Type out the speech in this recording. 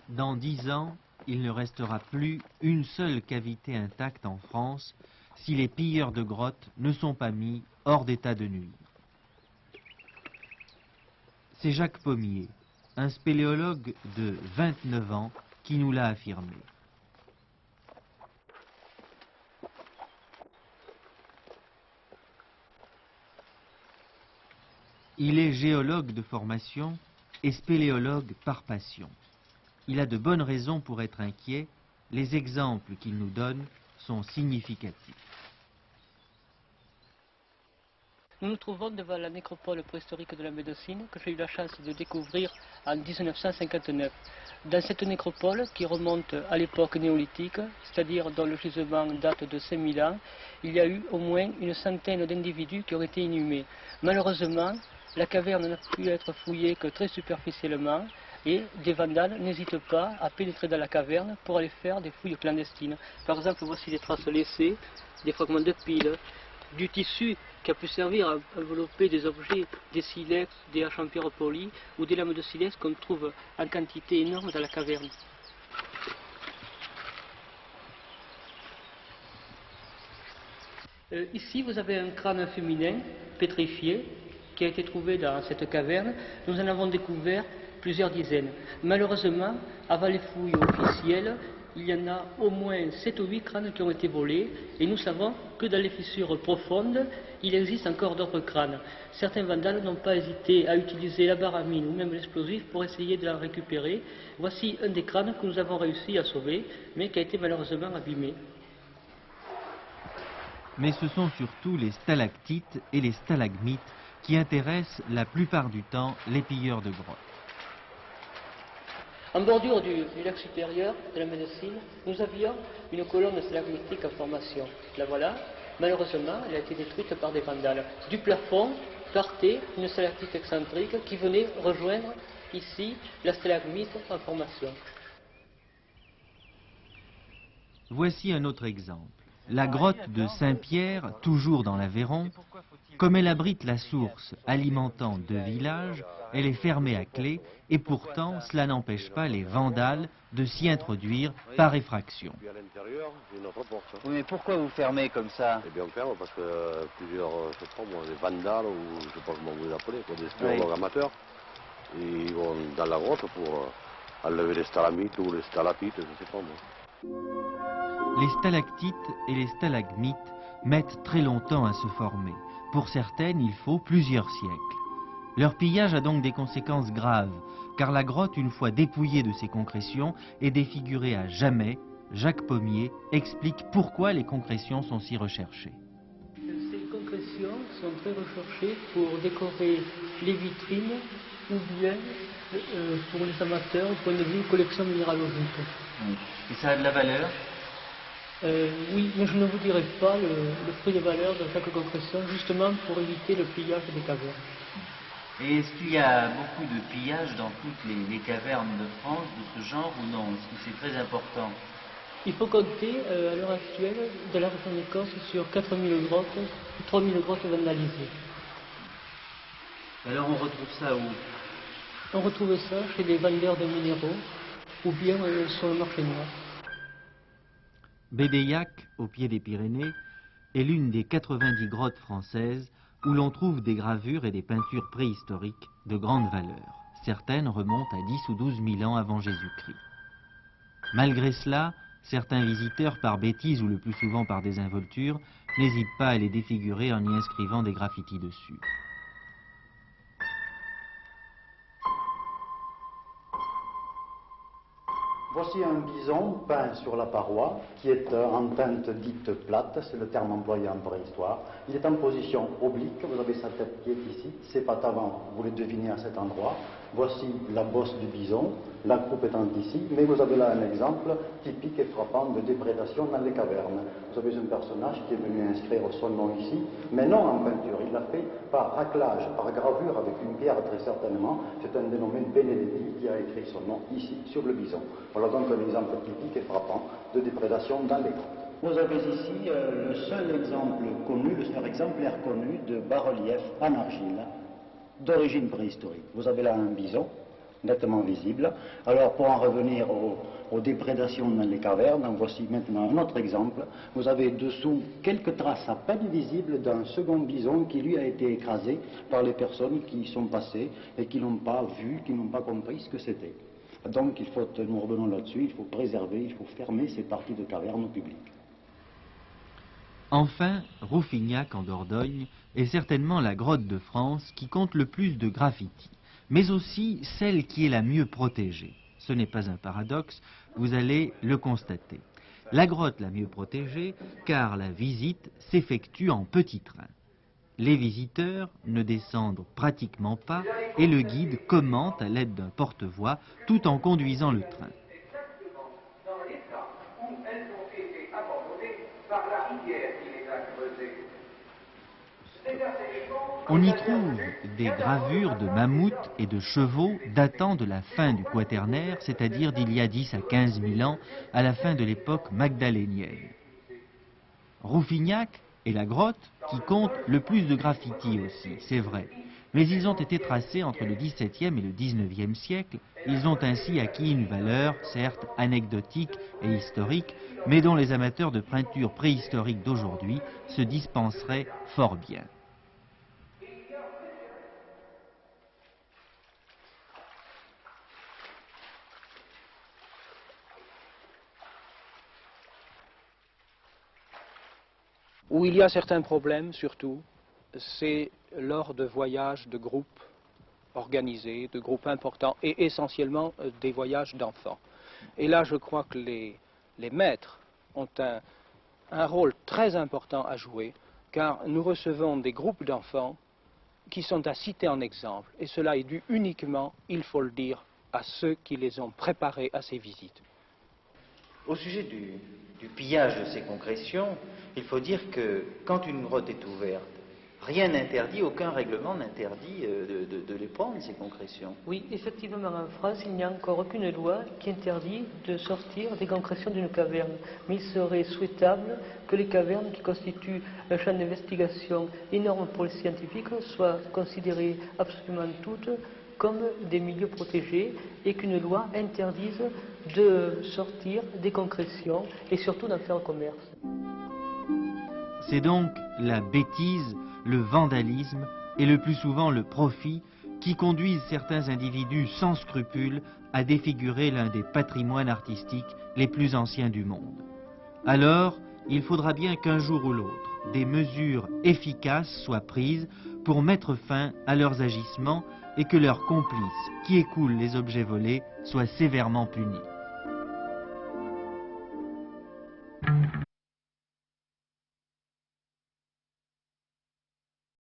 Dans 10 ans, il ne restera plus une seule cavité intacte en France si les pilleurs de grottes ne sont pas mis hors d'état de nuire. C'est Jacques Pommier, un spéléologue de 29 ans, qui nous l'a affirmé. Il est géologue de formation et spéléologue par passion. Il a de bonnes raisons pour être inquiet. Les exemples qu'il nous donne sont significatifs. Nous nous trouvons devant la nécropole préhistorique de la Médecine que j'ai eu la chance de découvrir en 1959. Dans cette nécropole, qui remonte à l'époque néolithique, c'est-à-dire dont le gisement date de 5000 ans, il y a eu au moins une centaine d'individus qui ont été inhumés. Malheureusement, la caverne n'a pu être fouillée que très superficiellement et des vandales n'hésitent pas à pénétrer dans la caverne pour aller faire des fouilles clandestines. Par exemple, voici des traces laissées, des fragments de piles, du tissu qui a pu servir à envelopper des objets, des silex, des haches en pierre polie ou des lames de silex qu'on trouve en quantité énorme dans la caverne. Ici, vous avez un crâne féminin pétrifié qui a été trouvé dans cette caverne. Nous en avons découvert plusieurs dizaines. Malheureusement, avant les fouilles officielles, il y en a au moins 7 ou 8 crânes qui ont été volés et nous savons que dans les fissures profondes, il existe encore d'autres crânes. Certains vandales n'ont pas hésité à utiliser la baramine ou même l'explosif pour essayer de la récupérer. Voici un des crânes que nous avons réussi à sauver, mais qui a été malheureusement abîmé. Mais ce sont surtout les stalactites et les stalagmites qui intéressent la plupart du temps les pilleurs de grottes. En bordure du lac supérieur de la Médecine, nous avions une colonne stalagmitique en formation. La voilà. Malheureusement, elle a été détruite par des vandales. Du plafond partait une stalactite excentrique qui venait rejoindre ici la stalagmite en formation. Voici un autre exemple. La grotte de Saint-Pierre, toujours dans l'Aveyron, comme elle abrite la source alimentant 2 villages, elle est fermée à clé et pourtant cela n'empêche pas les vandales de s'y introduire par effraction. Oui, mais pourquoi vous fermez comme ça? Eh bien on ferme parce que plusieurs, je sais pas moi, des vandales ou je sais pas comment vous les appelez, des spéléologues amateurs, ils vont dans la grotte pour enlever les stalagmites ou les stalactites, je sais pas moi. Les stalactites et les stalagmites mettent très longtemps à se former. Pour certaines, il faut plusieurs siècles. Leur pillage a donc des conséquences graves, car la grotte, une fois dépouillée de ses concrétions, est défigurée à jamais. Jacques Pommier explique pourquoi les concrétions sont si recherchées. Ces concrétions sont très recherchées pour décorer les vitrines ou bien pour les amateurs au point de vue collection minéralogique. Et ça a de la valeur? Oui, mais je ne vous dirai pas le prix de valeur de chaque concrétion, justement pour éviter le pillage des cavernes. Et est-ce qu'il y a beaucoup de pillages dans toutes les cavernes de France de ce genre ou non? Est-ce que c'est très important? Il faut compter à l'heure actuelle de la région d'Écosse sur 4000 grottes, 3000 grottes vandalisées. Alors on retrouve ça où? On retrouve ça chez des vendeurs de minéraux ou bien sur le marché noir. Bédéiac, au pied des Pyrénées, est l'une des 90 grottes françaises où l'on trouve des gravures et des peintures préhistoriques de grande valeur. Certaines remontent à 10 ou 12 000 ans avant Jésus-Christ. Malgré cela, certains visiteurs, par bêtise ou le plus souvent par désinvolture, n'hésitent pas à les défigurer en y inscrivant des graffitis dessus. Voici un bison peint sur la paroi qui est en teinte dite plate, c'est le terme employé en préhistoire. Il est en position oblique, vous avez sa tête qui est ici, ses pattes avant, vous les devinez à cet endroit, Voici la bosse du bison, la croupe étant ici, mais vous avez là un exemple typique et frappant de déprédation dans les cavernes. Vous avez un personnage qui est venu inscrire son nom ici, mais non en peinture, il l'a fait par raclage, par gravure avec une pierre très certainement. C'est un dénommé Benedetti qui a écrit son nom ici sur le bison. Voilà donc un exemple typique et frappant de déprédation dans les grottes. Vous avez ici le seul exemple connu, le seul exemplaire connu de bas-relief en argile d'origine préhistorique. Vous avez là un bison, nettement visible. Alors pour en revenir aux déprédations dans les cavernes, voici maintenant un autre exemple. Vous avez dessous quelques traces à peine visibles d'un second bison qui lui a été écrasé par les personnes qui y sont passées et qui n'ont pas vu, qui n'ont pas compris ce que c'était. Donc nous revenons là-dessus, il faut préserver, il faut fermer ces parties de cavernes au public. Enfin, Rouffignac en Dordogne est certainement la grotte de France qui compte le plus de graffitis, mais aussi celle qui est la mieux protégée. Ce n'est pas un paradoxe, vous allez le constater. La grotte la mieux protégée, car la visite s'effectue en petit train. Les visiteurs ne descendent pratiquement pas et le guide commente à l'aide d'un porte-voix tout en conduisant le train. On y trouve des gravures de mammouths et de chevaux datant de la fin du Quaternaire, c'est-à-dire d'il y a 10 à 15 000 ans, à la fin de l'époque magdalénienne. Rouffignac est la grotte qui compte le plus de graffitis aussi, c'est vrai. Mais ils ont été tracés entre le XVIIe et le XIXe siècle. Ils ont ainsi acquis une valeur, certes anecdotique et historique, mais dont les amateurs de peinture préhistorique d'aujourd'hui se dispenseraient fort bien. Où il y a certains problèmes, surtout, c'est lors de voyages de groupes organisés, de groupes importants, et essentiellement des voyages d'enfants. Et là, je crois que les maîtres ont un rôle très important à jouer, car nous recevons des groupes d'enfants qui sont à citer en exemple, et cela est dû uniquement, il faut le dire, à ceux qui les ont préparés à ces visites. Au sujet du pillage de ces concrétions, il faut dire que quand une grotte est ouverte, rien n'interdit, aucun règlement n'interdit de les prendre, ces concrétions. Oui, effectivement, en France, il n'y a encore aucune loi qui interdit de sortir des concrétions d'une caverne. Mais il serait souhaitable que les cavernes qui constituent un champ d'investigation énorme pour les scientifiques soient considérées absolument toutes comme des milieux protégés et qu'une loi interdise de sortir des concrétions et surtout d'en faire commerce. C'est donc la bêtise, le vandalisme et le plus souvent le profit qui conduisent certains individus sans scrupules à défigurer l'un des patrimoines artistiques les plus anciens du monde. Alors, il faudra bien qu'un jour ou l'autre, des mesures efficaces soient prises pour mettre fin à leurs agissements et que leurs complices qui écoulent les objets volés soient sévèrement punis.